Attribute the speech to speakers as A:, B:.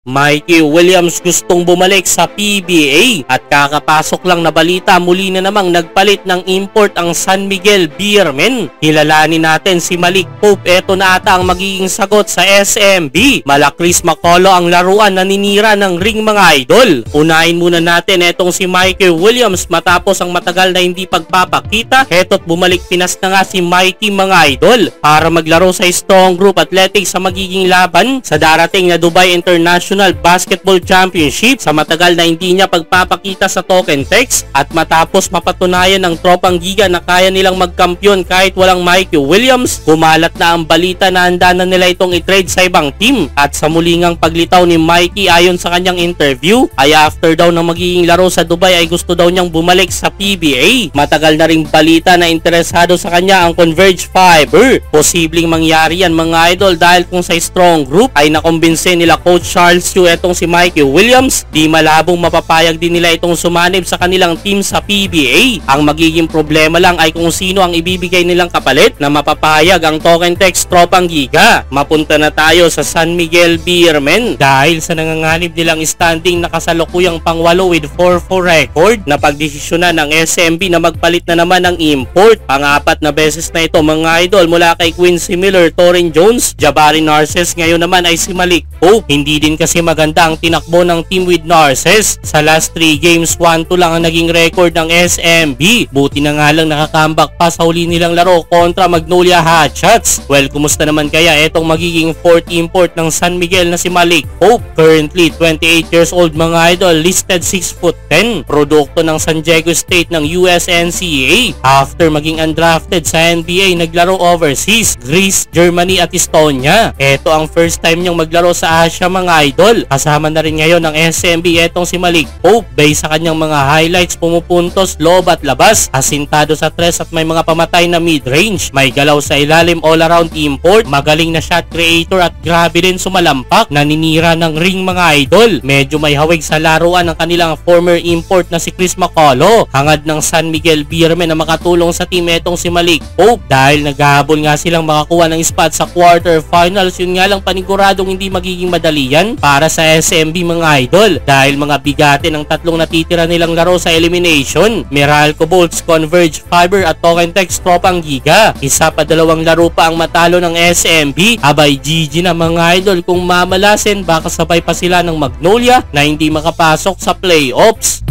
A: Mikey Williams gustong bumalik sa PBA at kakapasok lang na balita muli na namang nagpalit ng import ang San Miguel Beermen. Kilalanin natin si Malik Pope, eto na ata ang magiging sagot sa SMB. Mala Chris Macaulay ang laruan na ninira ng ring mga idol. Unahin muna natin etong si Mikey Williams matapos ang matagal na hindi pagpapakita. Eto't bumalik Pinas na nga si Mikey mga idol para maglaro sa Strong Group Athletics sa magiging laban sa darating na Dubai International Basketball Championship sa matagal na hindi niya pagpapakita sa Token Text at matapos mapatunayan ng Tropang Giga na kaya nilang magkampiyon kahit walang Mikey Williams, kumalat na ang balita na handa na nila itong i-trade sa ibang team. At sa mulingang paglitaw ni Mikey ayon sa kanyang interview ay after daw ng magiging laro sa Dubai ay gusto daw niyang bumalik sa PBA. Matagal na ring balita na interesado sa kanya ang Converge Fiber. Posibleng mangyari yan mga idol dahil kung sa Strong Group ay nakumbinse nila Coach Charles etong si Mikey Williams, di malabong mapapayag din nila itong sumanib sa kanilang team sa PBA. Ang magiging problema lang ay kung sino ang ibibigay nilang kapalit na mapapayag ang Token Text Tropang Giga. Mapunta na tayo sa San Miguel Beermen dahil sa nanganganib nilang standing na kasalukuyang pang-8 with 4-4 record na pagdesisyonan ng SMB na magpalit na naman ng import. Pang-apat na beses na ito mga idol mula kay Quincy Miller, Torin Jones, Jabari Narces, ngayon naman ay si Malik Pope. Hindi din kasi maganda ang tinakbo ng team with Narces. Sa last 3 games, 1-2 lang ang naging record ng SMB. Buti na nga lang nakakambak pa sa huli nilang laro kontra Magnolia Hotshots. Well, kumusta naman kaya etong magiging 4th import ng San Miguel na si Malik Pope? Currently 28 years old mga idol, listed 6'10", produkto ng San Diego State ng USNCAA. After maging undrafted sa NBA, naglaro overseas, Greece, Germany at Estonia. Ito ang first time niyang maglaro sa Asia mga idol. Kasama na rin ngayon ng SMB etong si Malik Pope. Based sa kanyang mga highlights, pumupuntos, loob at labas, asintado sa tres at may mga pamatay na mid-range. May galaw sa ilalim, all-around import, magaling na shot creator at grabe din sumalampak, naninira ng ring mga idol. Medyo may hawig sa laruan ng kanilang former import na si Chris Macaulay. Hangad ng San Miguel Beermen na makatulong sa team etong si Malik Pope dahil naghahabol nga silang makakuha ng spot sa quarterfinals. Yun nga lang paniguradong hindi magiging madali yan para sa SMB mga idol dahil mga bigate ng tatlong natitira nilang laro sa elimination, Meralco Bolts, Converge Fiber at Token Text Tropang Giga. Isa pa dalawang laro pa ang matalo ng SMB. Abay GG na mga idol, kung mamalasin baka sabay pa sila ng Magnolia na hindi makapasok sa playoffs.